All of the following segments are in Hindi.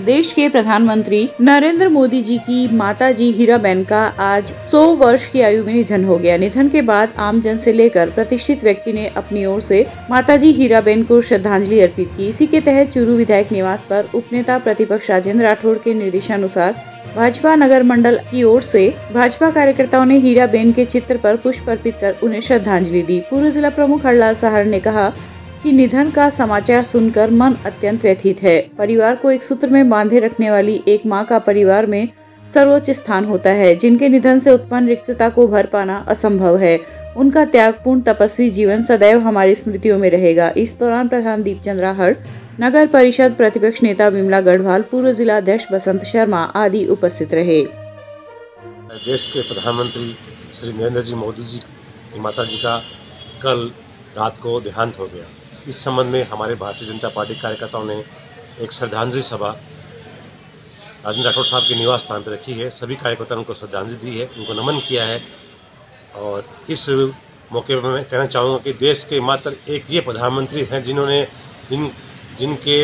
देश के प्रधानमंत्री नरेंद्र मोदी जी की माता जी हीराबेन का आज 100 वर्ष की आयु में निधन हो गया। निधन के बाद आम जन से लेकर प्रतिष्ठित व्यक्ति ने अपनी ओर से माता जी हीराबेन को श्रद्धांजलि अर्पित की। इसी के तहत चूरू विधायक निवास पर उपनेता प्रतिपक्ष राजेंद्र राठौड़ के निर्देशानुसार भाजपा नगर मंडल की ओर से भाजपा कार्यकर्ताओं ने हीराबेन के चित्र पर पुष्प अर्पित कर उन्हें श्रद्धांजलि दी। पूर्व जिला प्रमुख हरलाल सहार ने कहा कि निधन का समाचार सुनकर मन अत्यंत व्यथित है। परिवार को एक सूत्र में बांधे रखने वाली एक मां का परिवार में सर्वोच्च स्थान होता है, जिनके निधन से उत्पन्न रिक्तता को भर पाना असंभव है। उनका त्यागपूर्ण तपस्वी जीवन सदैव हमारी स्मृतियों में रहेगा। इस दौरान प्रधान दीपचंद राहड़, नगर परिषद प्रतिपक्ष नेता विमला गढ़वाल, पूर्व जिला अध्यक्ष बसंत शर्मा आदि उपस्थित रहे। देश के प्रधानमंत्री श्री नरेंद्र जी मोदी जी की माता जी का कल रात को देहांत हो गया। इस संबंध में हमारे भारतीय जनता पार्टी कार्यकर्ताओं ने एक श्रद्धांजलि सभा राजेंद्र राठौड़ साहब के निवास स्थान पर रखी है। सभी कार्यकर्ताओं को श्रद्धांजलि दी है, उनको नमन किया है। और इस मौके पर मैं कहना चाहूँगा कि देश के मात्र एक ये प्रधानमंत्री हैं जिन्होंने जिनके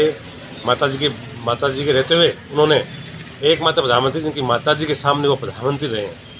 माता जी के रहते हुए उन्होंने एकमात्र प्रधानमंत्री जिनकी माता जी के सामने वो प्रधानमंत्री रहे हैं।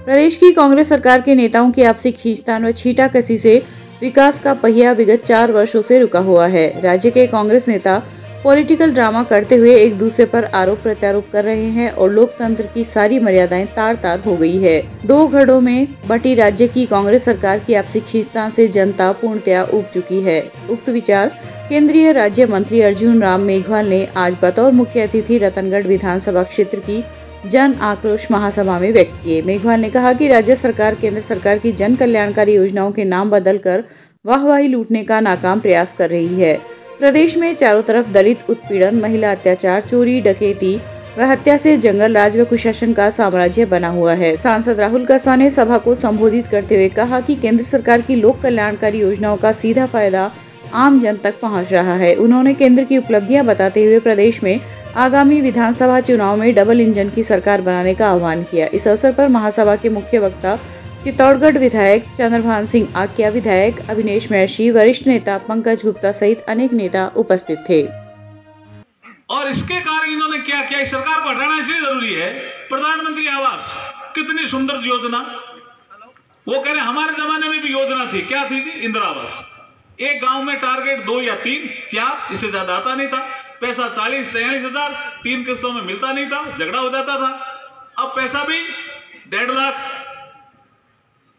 प्रदेश की कांग्रेस सरकार के नेताओं की आपसी खींचतान व छींटाकशी से विकास का पहिया विगत 4 वर्षों से रुका हुआ है। राज्य के कांग्रेस नेता पॉलिटिकल ड्रामा करते हुए एक दूसरे पर आरोप प्रत्यारोप कर रहे हैं और लोकतंत्र की सारी मर्यादाएं तार-तार हो गई है। 2 घड़ों में बटी राज्य की कांग्रेस सरकार की आपसी खींचतान से जनता पूर्णतया ऊब चुकी है। उक्त विचार केंद्रीय राज्य मंत्री अर्जुन राम मेघवाल ने आज बतौर मुख्य अतिथि रतनगढ़ विधानसभा क्षेत्र की जन आक्रोश महासभा में व्यक्त किए। मेघवाल ने कहा कि राज्य सरकार केंद्र सरकार की जन कल्याणकारी योजनाओं के नाम बदलकर वाहवाही लूटने का नाकाम प्रयास कर रही है। प्रदेश में चारों तरफ दलित उत्पीड़न, महिला अत्याचार, चोरी, डकैती व हत्या से जंगल राज व कुशासन का साम्राज्य बना हुआ है। सांसद राहुल कस्वां ने सभा को संबोधित करते हुए कहा कि केंद्र सरकार की लोक कल्याणकारी योजनाओं का सीधा फायदा आम जन तक पहुंच रहा है। उन्होंने केंद्र की उपलब्धियां बताते हुए प्रदेश में आगामी विधानसभा चुनाव में डबल इंजन की सरकार बनाने का आह्वान किया। इस अवसर पर महासभा के मुख्य वक्ता चित्तौड़गढ़ विधायक चंद्रभान सिंह आक्या, विधायक अभिनेश महर्षि, वरिष्ठ नेता पंकज गुप्ता सहित अनेक नेता उपस्थित थे। और इसके कारण इन्होंने क्या किया, इस सरकार को हटाना इसलिए जरूरी है। प्रधानमंत्री आवास कितनी सुंदर योजना, वो कह रहे हमारे जमाने में भी योजना थी। क्या थी? इंदिरा आवास। एक गांव में टारगेट 2 या 3, 4, इससे ज्यादा आता नहीं था। पैसा 40-43 हजार 3 किस्तों में मिलता नहीं था, झगड़ा हो जाता था। अब पैसा भी 1.5 लाख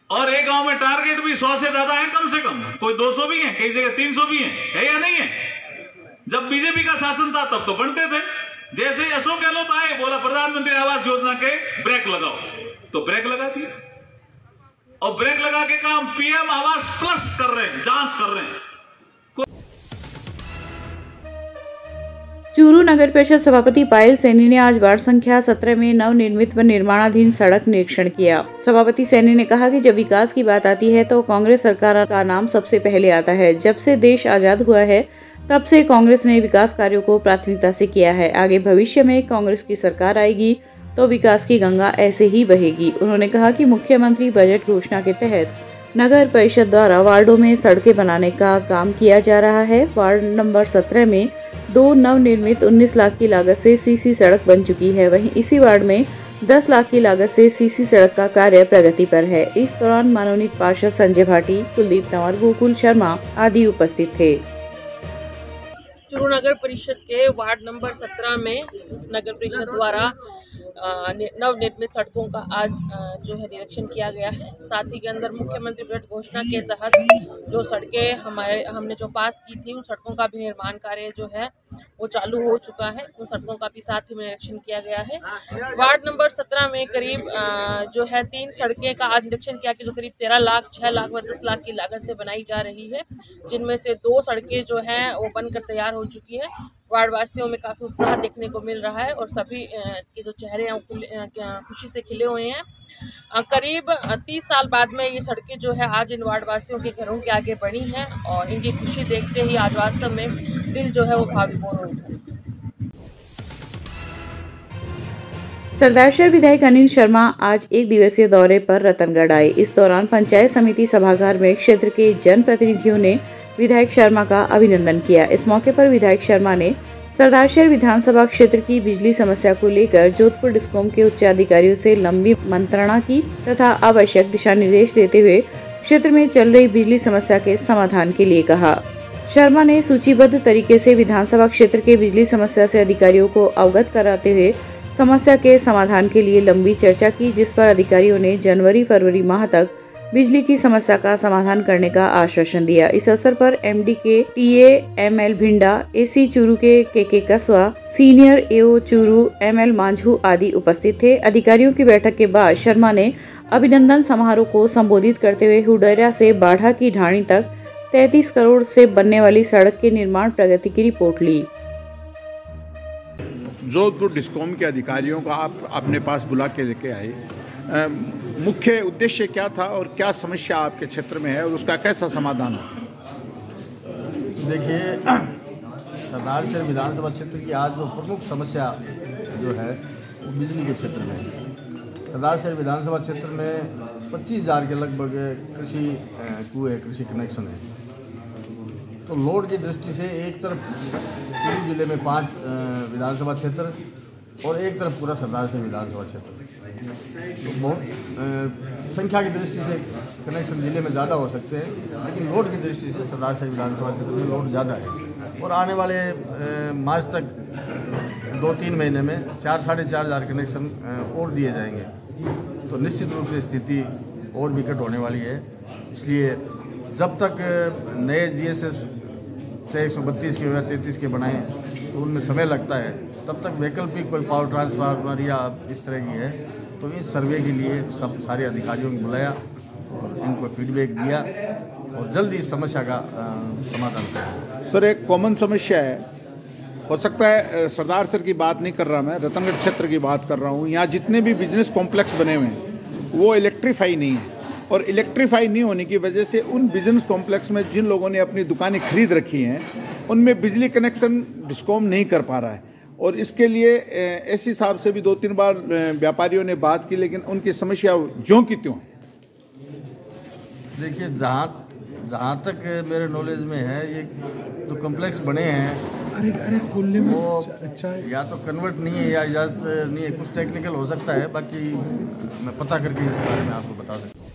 और एक गांव में टारगेट भी 100 से ज्यादा है कम से कम। कोई 200 भी है, कई जगह 300 भी है या नहीं है? जब बीजेपी का शासन था तब तो बनते थे। जैसे ही अशोक गहलोत आए, बोला प्रधानमंत्री आवास योजना के ब्रेक लगाओ, तो ब्रेक लगा दिया। और ब्रेक लगा के काम पीएम आवास प्लस कर रहे हैं, जांच कर रहे हैं। चूरू नगर परिषद सभापति पायल सैनी ने आज वार्ड संख्या 17 में नवनिर्मित व निर्माणाधीन सड़क निरीक्षण किया। सभापति सैनी ने कहा कि जब विकास की बात आती है तो कांग्रेस सरकार का नाम सबसे पहले आता है। जब से देश आजाद हुआ है तब से कांग्रेस ने विकास कार्यों को प्राथमिकता से किया है। आगे भविष्य में कांग्रेस की सरकार आएगी तो विकास की गंगा ऐसे ही बहेगी। उन्होंने कहा कि मुख्यमंत्री बजट घोषणा के तहत नगर परिषद द्वारा वार्डों में सड़कें बनाने का काम किया जा रहा है। वार्ड नंबर 17 में 2 नवनिर्मित 19 लाख की लागत से सीसी सड़क बन चुकी है। वहीं इसी वार्ड में 10 लाख की लागत से सीसी सड़क का कार्य प्रगति पर है। इस दौरान मनोनीत पार्षद संजय भाटी, कुलदीप तंवर, गोकुल शर्मा आदि उपस्थित थे। चूरू नगर परिषद के वार्ड नंबर 17 में नगर परिषद द्वारा नवनिर्मित सड़कों का आज जो है निरीक्षण किया गया है। साथ ही के अंदर मुख्यमंत्री बजट घोषणा के तहत जो सड़कें हमने जो पास की थी, उन सड़कों का भी निर्माण कार्य जो है वो चालू हो चुका है। उन सड़कों का भी साथ ही में निरीक्षण किया गया है। वार्ड नंबर 17 में करीब जो है 3 सड़कें का आज निरीक्षण किया कि जो करीब 13 लाख, 6 लाख व 10 लाख की लागत से बनाई जा रही है, जिनमें से 2 सड़कें जो हैं वो बनकर तैयार हो चुकी है। वार्ड वासियों में काफ़ी उत्साह देखने को मिल रहा है और सभी के जो चेहरे हैं वो खुशी से खिले हुए हैं। करीब 30 साल बाद में ये सड़कें जो है आज इन वार्ड वासियों के घरों के आगे बढ़ी हैं और इनकी खुशी देखते ही आज वास्तव में दिल जो है वो भावविभोर हो उठा। सरदारशहर विधायक अनिल शर्मा आज 1 दिवसीय दौरे पर रतनगढ़ आए। इस दौरान पंचायत समिति सभागार में क्षेत्र के जनप्रतिनिधियों ने विधायक शर्मा का अभिनंदन किया। इस मौके पर विधायक शर्मा ने सरदारशहर विधानसभा क्षेत्र की बिजली समस्या को लेकर जोधपुर डिस्कॉम के उच्च अधिकारियों से लंबी मंत्रणा की तथा आवश्यक दिशा निर्देश देते हुए क्षेत्र में चल रही बिजली समस्या के समाधान के लिए कहा। शर्मा ने सूचीबद्ध तरीके से विधानसभा क्षेत्र के बिजली समस्या से अधिकारियों को अवगत कराते हुए समस्या के समाधान के लिए लंबी चर्चा की, जिस पर अधिकारियों ने जनवरी-फरवरी माह तक बिजली की समस्या का समाधान करने का आश्वासन दिया। इस अवसर पर एमडी के टीए एमएल भिंडा, एसी चूरू के कसवा, सीनियर एओ चूरू एमएल मांझू आदि उपस्थित थे। अधिकारियों की बैठक के बाद शर्मा ने अभिनंदन समारोह को संबोधित करते हुए हुडैरा से बाढ़ा की ढाणी तक 33 करोड़ से बनने वाली सड़क के निर्माण प्रगति की रिपोर्ट ली। जोधपुर डिस्कॉम के अधिकारियों को आप अपने पास बुला के लेके आए, मुख्य उद्देश्य क्या था और क्या समस्या आपके क्षेत्र में है और उसका कैसा समाधान हो? देखिए, सरदारशहर विधानसभा क्षेत्र की आज जो प्रमुख समस्या जो है वो बिजली के क्षेत्र में है। सरदारशहर विधानसभा क्षेत्र में 25,000 के लगभग कृषि कुएं, कृषि कनेक्शन है। तो लोड की दृष्टि से एक तरफ चूरू जिले में 5 विधानसभा क्षेत्र और एक तरफ पूरा सरदारशहर विधानसभा क्षेत्र, तो बहुत संख्या की दृष्टि से कनेक्शन जिले में ज़्यादा हो सकते हैं, लेकिन लोड की दृष्टि से सरदारशहर विधानसभा क्षेत्र में लोड ज़्यादा है। और आने वाले मार्च तक 2-3 महीने में 4-4.5 हज़ार कनेक्शन और दिए जाएंगे, तो निश्चित रूप से स्थिति और विकट होने वाली है। इसलिए जब तक नए जीएसएस 132 के या 33 के बनाएं तो उनमें समय लगता है, तब तक वैकल्पिक कोई पावर ट्रांसफार्मर या इस तरह की है, तो इस सर्वे के लिए सारे अधिकारियों को बुलाया, इनको फीडबैक दिया और जल्दी इस समस्या का समाधान किया। सर, एक कॉमन समस्या है, हो सकता है सरदारशहर की बात नहीं कर रहा मैं, रतनगढ़ क्षेत्र की बात कर रहा हूँ। यहाँ जितने भी बिजनेस कॉम्प्लेक्स बने हुए हैं वो इलेक्ट्रीफाई नहीं है, और इलेक्ट्रीफाई नहीं होने की वजह से उन बिजनेस कॉम्प्लेक्स में जिन लोगों ने अपनी दुकानें खरीद रखी हैं उनमें बिजली कनेक्शन डिस्कॉम नहीं कर पा रहा है। और इसके लिए एसी साहब से भी 2-3 बार व्यापारियों ने बात की, लेकिन उनकी समस्या ज्यों की त्यों है। देखिए, जहाँ तक मेरे नॉलेज में है, ये जो कॉम्प्लेक्स बने हैं वो या तो कन्वर्ट नहीं है या इजाज़त नहीं है, कुछ टेक्निकल हो सकता है, बाकी मैं पता करके इस बारे में आपको बता सकता हूँ।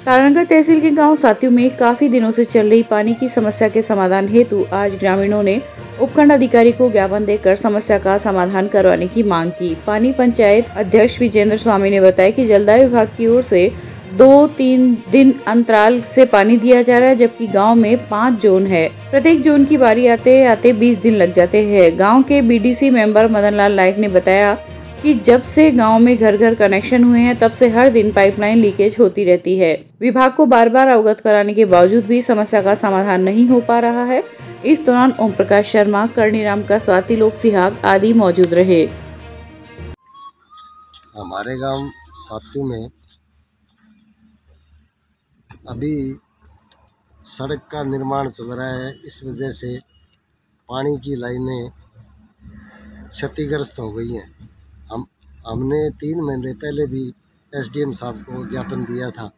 तारानगर तहसील के गांव सातियों में काफी दिनों से चल रही पानी की समस्या के समाधान हेतु आज ग्रामीणों ने उपखंड अधिकारी को ज्ञापन देकर समस्या का समाधान करवाने की मांग की। पानी पंचायत अध्यक्ष विजेंद्र स्वामी ने बताया कि जलदाय विभाग की ओर से 2-3 दिन अंतराल से पानी दिया जा रहा है, जबकि गांव में 5 जोन है। प्रत्येक जोन की बारी आते आते 20 दिन लग जाते हैं। गांव के बीडीसी मेंबर मदन लाल नायक ने बताया कि जब से गांव में घर घर कनेक्शन हुए हैं, तब से हर दिन पाइपलाइन लीकेज होती रहती है। विभाग को बार बार अवगत कराने के बावजूद भी समस्या का समाधान नहीं हो पा रहा है। इस दौरान ओम प्रकाश शर्मा, कर्णीराम का स्वाति लोक सिहाग आदि मौजूद रहे। हमारे गांव सातियों में अभी सड़क का निर्माण चल रहा है, इस वजह से पानी की लाइनें क्षतिग्रस्त हो गई हैं। हमने 3 महीने पहले भी एसडीएम साहब को ज्ञापन दिया था,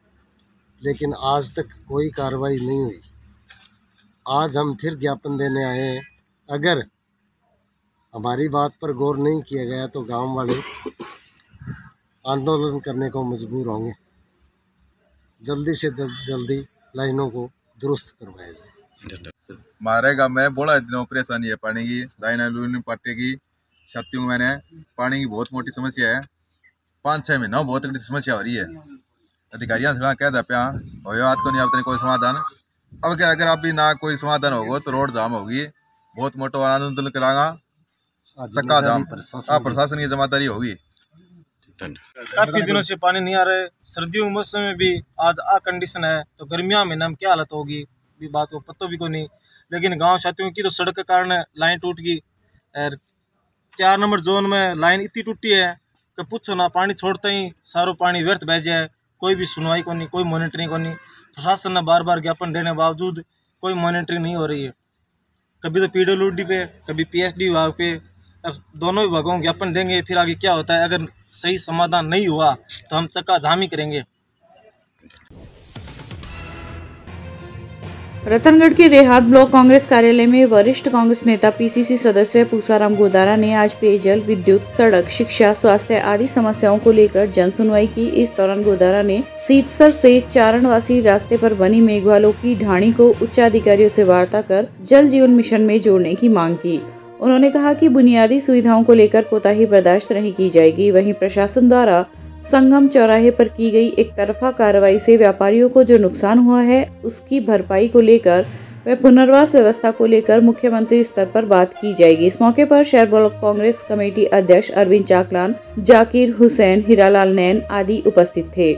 लेकिन आज तक कोई कार्रवाई नहीं हुई। आज हम फिर ज्ञापन देने आए हैं। अगर हमारी बात पर गौर नहीं किया गया तो गांव वाले आंदोलन करने को मजबूर होंगे। जल्दी से जल्दी लाइनों को दुरुस्त करवाया जाए। हमारे गाँव में बड़ा दिनों परेशानी है पानी की, लाइन पाटे की, छातियों में पानी की बहुत मोटी समस्या है। 5-6 महीनों बहुत बड़ी समस्या हो रही है। अधिकारियों से कह दे पे हो को नहीं आपने कोई समाधान। अब क्या, अगर अभी ना कोई समाधान होगा तो रोड जाम होगी, बहुत मोटा आंदोलन करागा, चक्का जाम, प्रशासन की जिम्मेदारी होगी। काफी दिनों से पानी नहीं आ रहा है। सर्दियों के मौसम में भी आज कंडीशन है, तो गर्मियों में क्या हालत होगी भी बात को पता भी को नहीं। लेकिन गांव साथियों की तो सड़क के कारण लाइन टूट गई। 4 नंबर जोन में लाइन इतनी टूटी है कि पूछो ना, पानी छोड़ते ही सारो पानी व्यर्थ बह जाए। कोई भी सुनवाई को नहीं, कोई मॉनिटरिंग को नहीं। प्रशासन ने बार बार ज्ञापन देने बावजूद कोई मॉनिटरिंग नहीं हो रही है। कभी तो पीडब्ल्यूडी पे, कभी पीएचडी विभाग पे। अब दोनों विभागों को ज्ञापन देंगे, फिर आगे क्या होता है। अगर सही समाधान नहीं हुआ तो हम चक्का जाम ही करेंगे। रतनगढ़ के देहात ब्लॉक कांग्रेस कार्यालय में वरिष्ठ कांग्रेस नेता पीसीसी सदस्य पूसाराम गोदारा ने आज पेयजल, विद्युत, सड़क, शिक्षा, स्वास्थ्य आदि समस्याओं को लेकर जन सुनवाई की। इस दौरान गोदारा ने सीतसर से चारणवासी रास्ते पर बनी मेघवालों की ढाणी को उच्चाधिकारियों से वार्ता कर जल जीवन मिशन में जोड़ने की मांग की। उन्होंने कहा कि बुनियादी सुविधाओं को लेकर कोताही बर्दाश्त नहीं की जाएगी। वहीं प्रशासन द्वारा संगम चौराहे पर की गई एक तरफा कार्रवाई से व्यापारियों को जो नुकसान हुआ है उसकी भरपाई को लेकर व पुनर्वास व्यवस्था को लेकर मुख्यमंत्री स्तर पर बात की जाएगी। इस मौके पर शहर ब्लॉक कांग्रेस कमेटी अध्यक्ष अरविंद चाकलान, जाकिर हुसैन, हीरालाल नैन आदि उपस्थित थे।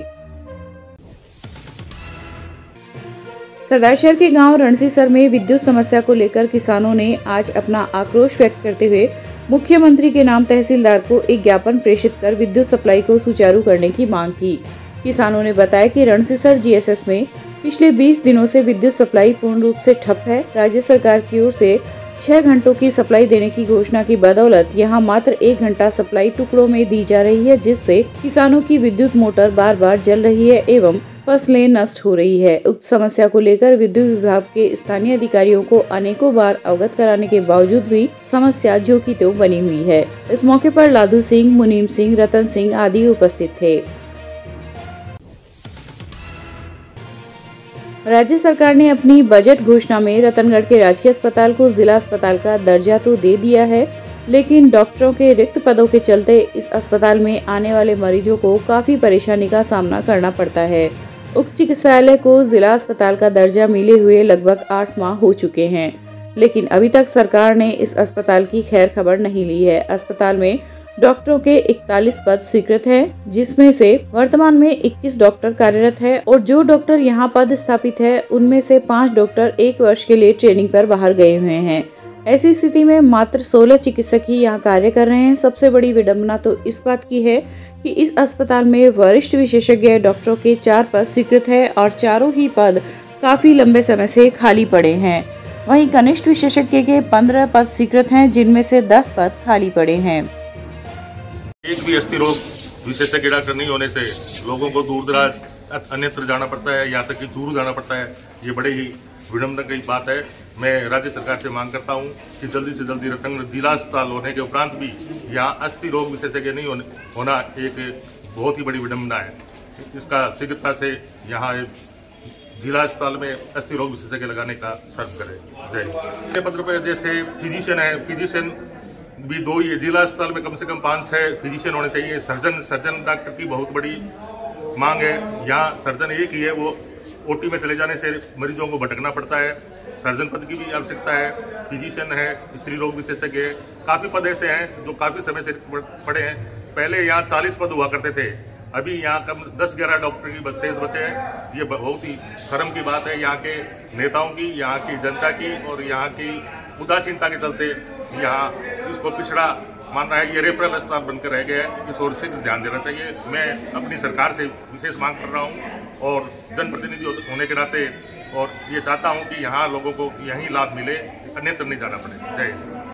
सरदारशहर के गांव रणसीसर में विद्युत समस्या को लेकर किसानों ने आज अपना आक्रोश व्यक्त करते हुए मुख्यमंत्री के नाम तहसीलदार को एक ज्ञापन प्रेषित कर विद्युत सप्लाई को सुचारू करने की मांग की। किसानों ने बताया कि रणसीसर जीएसएस में पिछले 20 दिनों से विद्युत सप्लाई पूर्ण रूप से ठप है। राज्य सरकार की ओर से 6 घंटों की सप्लाई देने की घोषणा की बदौलत यहां मात्र 1 घंटा सप्लाई टुकड़ों में दी जा रही है, जिससे किसानों की विद्युत मोटर बार बार जल रही है एवं फसलें नष्ट हो रही है। उक्त समस्या को लेकर विद्युत विभाग के स्थानीय अधिकारियों को अनेकों बार अवगत कराने के बावजूद भी समस्या जो की त्यों बनी हुई है। इस मौके पर लाधू सिंह, मुनीम सिंह, रतन सिंह आदि उपस्थित थे। राज्य सरकार ने अपनी बजट घोषणा में रतनगढ़ के राजकीय अस्पताल को जिला अस्पताल का दर्जा तो दे दिया है, लेकिन डॉक्टरों के रिक्त पदों के चलते इस अस्पताल में आने वाले मरीजों को काफी परेशानी का सामना करना पड़ता है। उक्त चिकित्सालय को जिला अस्पताल का दर्जा मिले हुए लगभग 8 माह हो चुके हैं, लेकिन अभी तक सरकार ने इस अस्पताल की खैर खबर नहीं ली है। अस्पताल में डॉक्टरों के 41 पद स्वीकृत हैं, जिसमें से वर्तमान में 21 डॉक्टर कार्यरत है और जो डॉक्टर यहां पद स्थापित है उनमें से 5 डॉक्टर 1 वर्ष के लिए ट्रेनिंग पर बाहर गए हुए हैं। ऐसी स्थिति में मात्र 16 चिकित्सक ही यहाँ कार्य कर रहे हैं। सबसे बड़ी विडंबना तो इस बात की है कि इस अस्पताल में वरिष्ठ विशेषज्ञ डॉक्टरों के 4 पद स्वीकृत है और चारों ही पद काफी लंबे समय से खाली पड़े हैं। वहीं कनिष्ठ विशेषज्ञ के 15 पद स्वीकृत हैं, जिनमें से 10 पद खाली पड़े हैं। एक भी अस्थि रोग विशेषज्ञ डॉक्टर नहीं होने से लोगों को दूर दराज अन्यत्र जाना पड़ता है, यहाँ तक कि चूरू जाना पड़ता है। ये बड़े ही विडंबना की बात है। मैं राज्य सरकार से मांग करता हूँ कि जल्दी से जल्दी रतनगढ़ जिला अस्पताल होने के उपरांत भी यहाँ अस्थि रोग विशेषज्ञ नहीं होना एक बहुत ही बड़ी विडंबना है। इसका शीघ्रता से यहाँ जिला अस्पताल में अस्थि रोग विशेषज्ञ लगाने का सर्व करें। जय पद रुपये जैसे फिजिशियन है, फिजिशियन भी 2 ही है। जिला अस्पताल में कम से कम 5-6 फिजिशियन होने चाहिए। सर्जन डॉक्टर की बहुत बड़ी मांग है। यहाँ सर्जन एक ही है, वो ओटी में चले जाने से मरीजों को भटकना पड़ता है। सर्जन पद की भी आवश्यकता है, फिजिशियन है, स्त्री रोग विशेषज्ञ है। काफी पद ऐसे हैं जो काफी समय से पड़े हैं। पहले यहाँ 40 पद हुआ करते थे, अभी यहाँ कम 10-11 डॉक्टर की शेष बचे हैं। ये बहुत ही शर्म की बात है यहाँ के नेताओं की, यहाँ की जनता की और यहाँ की उदासीनता के चलते यहाँ इसको पिछड़ा मान रहा है। ये रेफरल अस्पताल बनकर रह गया है, इस ओर से ध्यान देना चाहिए। मैं अपनी सरकार से विशेष मांग कर रहा हूँ और जनप्रतिनिधि होने के नाते और ये चाहता हूँ कि यहाँ लोगों को यही लाभ मिले, अन्यत्र नहीं जाना पड़े। जय हिंद।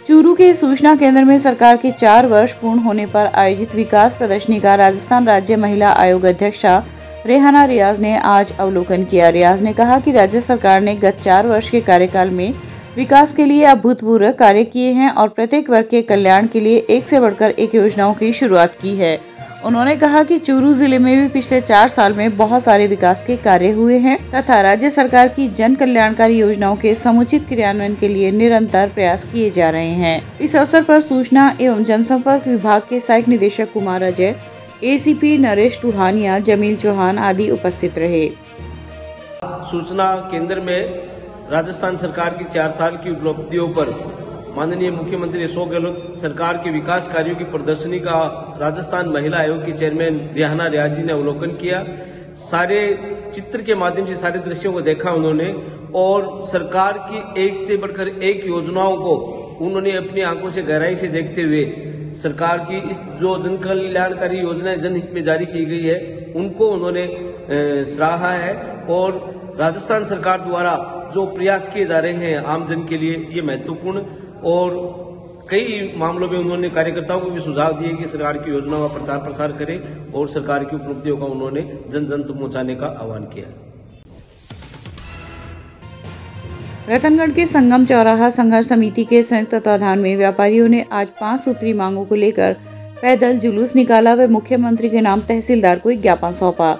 चूरू के सूचना केंद्र में सरकार के 4 वर्ष पूर्ण होने पर आयोजित विकास प्रदर्शनी का राजस्थान राज्य महिला आयोग अध्यक्षा रेहाना रियाज ने आज अवलोकन किया। रियाज ने कहा कि राज्य सरकार ने गत 4 वर्ष के कार्यकाल में विकास के लिए अभूतपूर्व कार्य किए हैं और प्रत्येक वर्ग के कल्याण के लिए एक से बढ़कर एक योजनाओं की शुरुआत की है। उन्होंने कहा कि चूरू जिले में भी पिछले 4 साल में बहुत सारे विकास के कार्य हुए हैं तथा राज्य सरकार की जन कल्याणकारी योजनाओं के समुचित क्रियान्वयन के लिए निरंतर प्रयास किए जा रहे हैं। इस अवसर पर सूचना एवं जनसंपर्क विभाग के सहायक निदेशक कुमार अजय, एसीपी नरेश टुहानिया, जमील चौहान आदि उपस्थित रहे। सूचना केंद्र में राजस्थान सरकार की 4 साल की उपलब्धियों पर माननीय मुख्यमंत्री अशोक गहलोत सरकार के विकास कार्यों की प्रदर्शनी का राजस्थान महिला आयोग की चेयरमैन रेहाना रियाज जी ने अवलोकन किया। सारे चित्र के माध्यम से सारे दृश्यों को देखा उन्होंने और सरकार की एक से बढ़कर एक योजनाओं को उन्होंने अपनी आंखों से गहराई से देखते हुए सरकार की इस जो जन कल्याणकारी योजनाएं जनहित में जारी की गई है उनको उन्होंने सराहा है और राजस्थान सरकार द्वारा जो प्रयास किए जा रहे हैं आम जन के लिए ये महत्वपूर्ण और कई मामलों में उन्होंने कार्यकर्ताओं को भी सुझाव दिए कि सरकार की योजनाओं का प्रचार प्रसार करें और सरकार की उपलब्धियों का उन्होंने जन जन तक पहुंचाने का आह्वान किया है। रतनगढ़ के संगम चौराहा संघर्ष समिति के संयुक्त तत्वाधान में व्यापारियों ने आज 5 सूत्री मांगों को लेकर पैदल जुलूस निकाला व मुख्यमंत्री के नाम तहसीलदार को एक ज्ञापन सौंपा।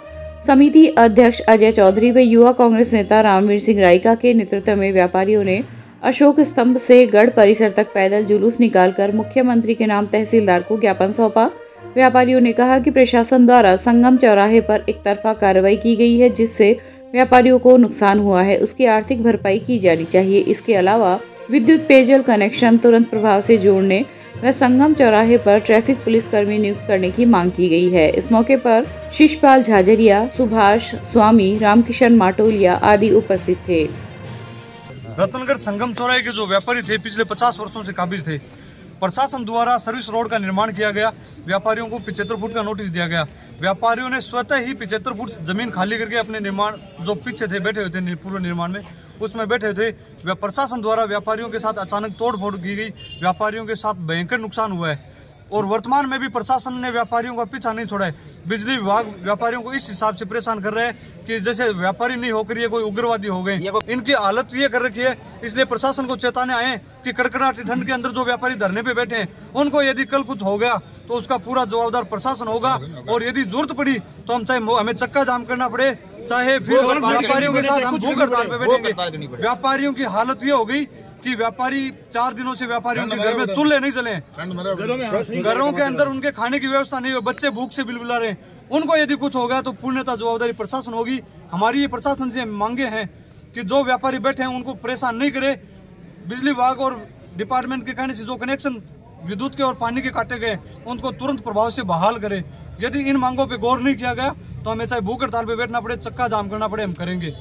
समिति अध्यक्ष अजय चौधरी व युवा कांग्रेस नेता रामवीर सिंह राइका के नेतृत्व में व्यापारियों ने अशोक स्तंभ से गढ़ परिसर तक पैदल जुलूस निकालकर मुख्यमंत्री के नाम तहसीलदार को ज्ञापन सौंपा। व्यापारियों ने कहा कि प्रशासन द्वारा संगम चौराहे पर एक तरफा कार्रवाई की गई है, जिससे व्यापारियों को नुकसान हुआ है, उसकी आर्थिक भरपाई की जानी चाहिए। इसके अलावा विद्युत पेयजल कनेक्शन तुरंत प्रभाव से जोड़ने व संगम चौराहे पर ट्रैफिक पुलिस कर्मी नियुक्त करने की मांग की गई है। इस मौके पर शिशपाल झाझरिया, सुभाष स्वामी, रामकिशन माटोलिया आदि उपस्थित थे। रतनगढ़ संगम चौराहे के जो व्यापारी थे पिछले 50 वर्षों से काबिज थे। प्रशासन द्वारा सर्विस रोड का निर्माण किया गया, व्यापारियों को 75 फुट का नोटिस दिया गया। व्यापारियों ने स्वतः ही 75 फुट जमीन खाली करके अपने निर्माण जो पीछे थे बैठे हुए थे पूर्व निर्माण में उसमें बैठे थे। प्रशासन द्वारा व्यापारियों के साथ अचानक तोड़फोड़ की गई, व्यापारियों के साथ भयंकर नुकसान हुआ है और वर्तमान में भी प्रशासन ने व्यापारियों का पीछा नहीं छोड़ा है। बिजली विभाग व्यापारियों को इस हिसाब से परेशान कर रहा है कि जैसे व्यापारी नहीं होकर ये कोई उग्रवादी हो गए। इनकी हालत ये कर रखी है, इसलिए प्रशासन को चेताने आए कि कड़कड़ाती ठंड के अंदर जो व्यापारी धरने पे बैठे हैं उनको यदि कल कुछ हो गया तो उसका पूरा जवाबदार प्रशासन होगा और यदि जरूरत पड़ी तो हम चाहे हमें चक्का जाम करना पड़े, चाहे फिर व्यापारियों के साथ हम भूख हड़ताल पे बैठेंगे। व्यापारियों की हालत ये हो गई कि व्यापारी 4 दिनों से व्यापारियों के घर में चूल्हे नहीं चले, घरों के अंदर उनके खाने की व्यवस्था नहीं हो, बच्चे भूख से बिलबिला रहे हैं। उनको यदि कुछ हो गया तो पूर्णतः जवाबदारी प्रशासन होगी। हमारी ये प्रशासन से मांगे हैं कि जो व्यापारी बैठे हैं उनको परेशान नहीं करे। बिजली विभाग और डिपार्टमेंट के कहने से जो कनेक्शन विद्युत के और पानी के काटे गए उनको तुरंत प्रभाव से बहाल करे। यदि इन मांगों पे गौर नहीं किया गया तो हमें चाहे भूख हड़ताल पे बैठना पड़े, चक्का जाम करना पड़े, हम करेंगे।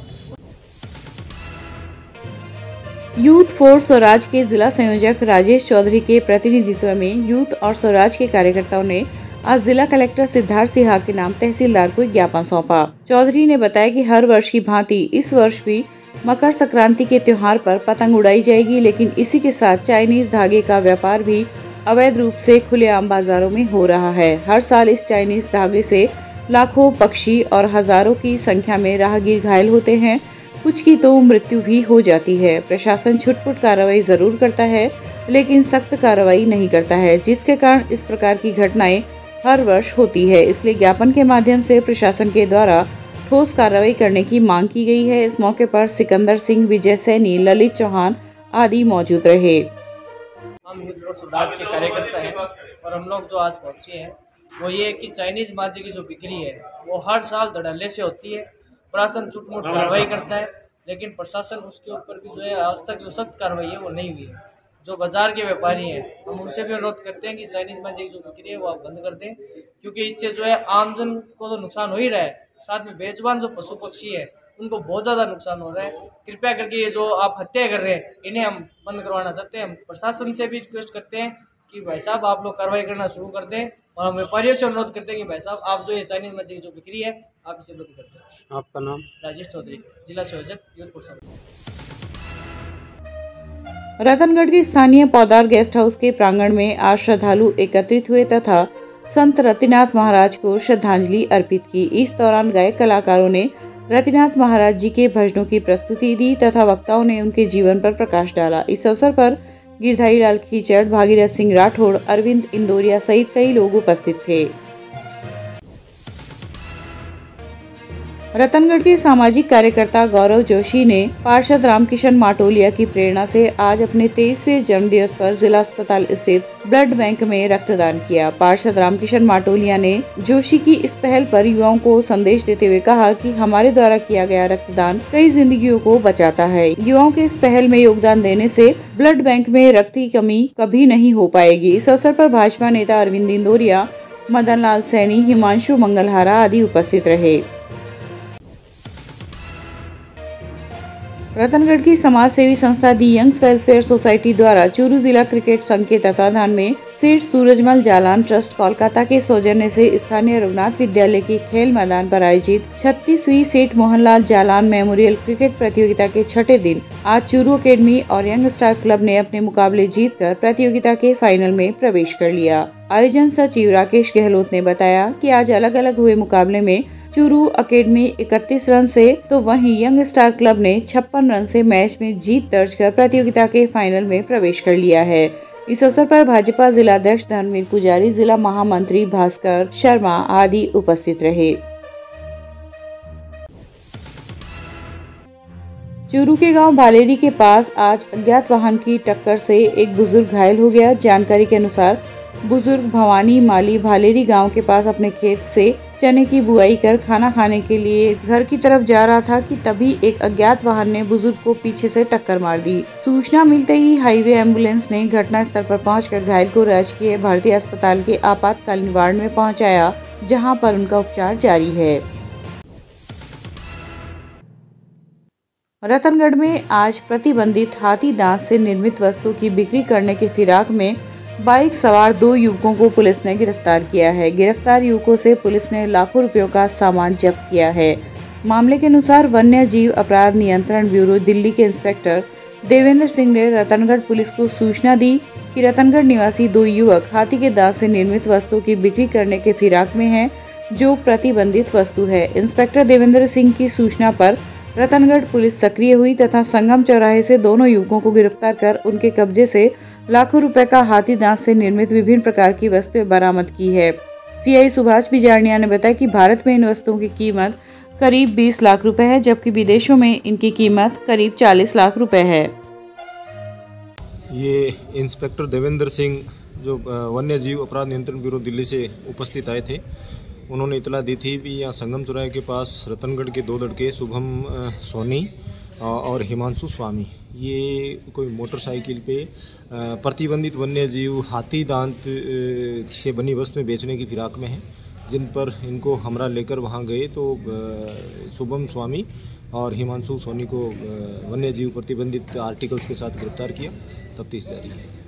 यूथ फॉर स्वराज के जिला संयोजक राजेश चौधरी के प्रतिनिधित्व में यूथ और स्वराज के कार्यकर्ताओं ने आज जिला कलेक्टर सिद्धार्थ सिन्हा के नाम तहसीलदार को एक ज्ञापन सौंपा। चौधरी ने बताया कि हर वर्ष की भांति इस वर्ष भी मकर संक्रांति के त्योहार पर पतंग उड़ाई जाएगी, लेकिन इसी के साथ चाइनीज धागे का व्यापार भी अवैध रूप से खुलेआम बाजारों में हो रहा है। हर साल इस चाइनीज धागे से लाखों पक्षी और हजारों की संख्या में राहगीर घायल होते हैं, कुछ की तो मृत्यु भी हो जाती है। प्रशासन छुटपुट कार्रवाई जरूर करता है लेकिन सख्त कार्रवाई नहीं करता है, जिसके कारण इस प्रकार की घटनाएं हर वर्ष होती है। इसलिए ज्ञापन के माध्यम से प्रशासन के द्वारा ठोस कार्रवाई करने की मांग की गई है। इस मौके पर सिकंदर सिंह, विजय सैनी, ललित चौहान आदि मौजूद रहे। हम यूथ फॉर स्वराज के कार्यकर्ता हैं और हम लोग जो आज पहुंचे हैं वो ये कि चाइनीज माजे की जो बिक्री है वो हर साल धड़ल्ले से होती है। प्रशासन छुटमुट कार्रवाई करता है लेकिन प्रशासन उसके ऊपर भी जो है आज तक जो सख्त कार्रवाई है वो नहीं हुई है। जो बाजार के व्यापारी हैं हम उनसे भी अनुरोध करते हैं कि चाइनीज माजे की जो बिक्री है वो आप बंद कर दें, क्योंकि इससे जो है आमजन को तो नुकसान हो ही रहा है, साथ में बेजुबान जो पशु पक्षी है उनको बहुत ज़्यादा नुकसान हो रहा है। कृपया करके ये जो आप हत्या कर रहे हैं इन्हें हम बंद करवाना चाहते हैं। हम प्रशासन से भी रिक्वेस्ट करते हैं कि भाई साहब आप लोग कार्रवाई करना शुरू कर दें और हम व्यापारियों से अनुरोध करते हैं कि भाई साहब आप जो ये चाइनीज मछली की जो बिक्री है आप इसे बंद कर दें। आपका नाम? राजेश चौधरी, जिला संयोजक यूथ फॉर स्वराज। रतनगढ़ के स्थानीय पौदार गेस्ट हाउस के प्रांगण में आज श्रद्धालु एकत्रित हुए तथा संत रतिनाथ महाराज को श्रद्धांजलि अर्पित की। इस दौरान गायक कलाकारों ने रतिनाथ महाराज जी के भजनों की प्रस्तुति दी तथा वक्ताओं ने उनके जीवन पर प्रकाश डाला। इस अवसर पर गिरधारी लाल खीचड़, भागीरथ सिंह राठौड़, अरविंद इंदौरिया सहित कई लोग उपस्थित थे। रतनगढ़ के सामाजिक कार्यकर्ता गौरव जोशी ने पार्षद रामकिशन माटोलिया की प्रेरणा से आज अपने 23वें जन्मदिवस पर जिला अस्पताल स्थित ब्लड बैंक में रक्तदान किया। पार्षद रामकिशन माटोलिया ने जोशी की इस पहल पर युवाओं को संदेश देते हुए कहा कि हमारे द्वारा किया गया रक्तदान कई जिंदगियों को बचाता है। युवाओं के इस पहल में योगदान देने से ब्लड बैंक में रक्त की कमी कभी नहीं हो पाएगी। इस अवसर पर भाजपा नेता अरविंद इंदौरिया, मदन लाल सैनी, हिमांशु मंगलहारा आदि उपस्थित रहे। रतनगढ़ की समाज सेवी संस्था दी यंग्स वेलफेयर सोसाइटी द्वारा चूरू जिला क्रिकेट संघ के तत्वाधान में सेठ सूरजमल जालान ट्रस्ट कोलकाता के सौजन्य से स्थानीय रघुनाथ विद्यालय के खेल मैदान पर आयोजित 36वीं सेठ मोहनलाल जालान मेमोरियल क्रिकेट प्रतियोगिता के छठे दिन आज चूरू अकेडमी और यंग स्टार क्लब ने अपने मुकाबले जीतकर प्रतियोगिता के फाइनल में प्रवेश कर लिया। आयोजन सचिव राकेश गहलोत ने बताया कि आज अलग अलग हुए मुकाबले में चूरू एकेडमी 31 रन से तो वहीं यंग स्टार क्लब ने 56 रन से मैच में जीत दर्ज कर प्रतियोगिता के फाइनल में प्रवेश कर लिया है। इस अवसर पर भाजपा जिलाध्यक्ष धर्मवीर पुजारी, जिला महामंत्री भास्कर शर्मा आदि उपस्थित रहे। चूरू के गांव भालेरी के पास आज अज्ञात वाहन की टक्कर से एक बुजुर्ग घायल हो गया। जानकारी के अनुसार बुजुर्ग भवानी माली भालेरी गांव के पास अपने खेत से चने की बुआई कर खाना खाने के लिए घर की तरफ जा रहा था कि तभी एक अज्ञात वाहन ने बुजुर्ग को पीछे से टक्कर मार दी। सूचना मिलते ही हाईवे एम्बुलेंस ने घटना स्थल पर पहुंचकर घायल को राजकीय भारतीय अस्पताल के आपातकालीन वार्ड में पहुंचाया, जहां पर उनका उपचार जारी है। रतनगढ़ में आज प्रतिबंधित हाथी दांत से निर्मित वस्तु की बिक्री करने के फिराक में बाइक सवार 2 युवकों को पुलिस ने गिरफ्तार किया है। गिरफ्तार युवकों से पुलिस ने लाखों रुपयों का सामान जब्त किया है। मामले के अनुसार वन्य जीव अपराध नियंत्रण ब्यूरो दिल्ली के इंस्पेक्टर देवेंद्र सिंह ने रतनगढ़ पुलिस को सूचना दी कि रतनगढ़ निवासी 2 युवक हाथी के दांत से निर्मित वस्तु की बिक्री करने के फिराक में हैं, जो प्रतिबंधित वस्तु है। इंस्पेक्टर देवेंद्र सिंह की सूचना पर रतनगढ़ पुलिस सक्रिय हुई तथा संगम चौराहे से दोनों युवकों को गिरफ्तार कर उनके कब्जे से लाखों रुपए का हाथी दांत से निर्मित विभिन्न प्रकार की वस्तुएं बरामद की है। सीआई सुभाष बिजारनिया ने बताया कि भारत में इन वस्तुओं की कीमत करीब 20 लाख रुपए है, जबकि विदेशों में इनकी कीमत करीब 40 लाख रुपए है। ये इंस्पेक्टर देवेंद्र सिंह जो वन्य जीव अपराध नियंत्रण ब्यूरो दिल्ली से उपस्थित आए थे, उन्होंने इतला दी थी कि यहाँ संगम चौराहे के पास रतनगढ़ के 2 लड़के शुभम सोनी और हिमांशु स्वामी, ये कोई मोटरसाइकिल पे प्रतिबंधित वन्य जीव हाथी दांत से बनी वस्तुएं बेचने की फिराक में हैं, जिन पर इनको हमरा लेकर वहाँ गए तो शुभम स्वामी और हिमांशु सोनी को वन्य जीव प्रतिबंधित आर्टिकल्स के साथ गिरफ्तार किया। तफ्तीश जारी है।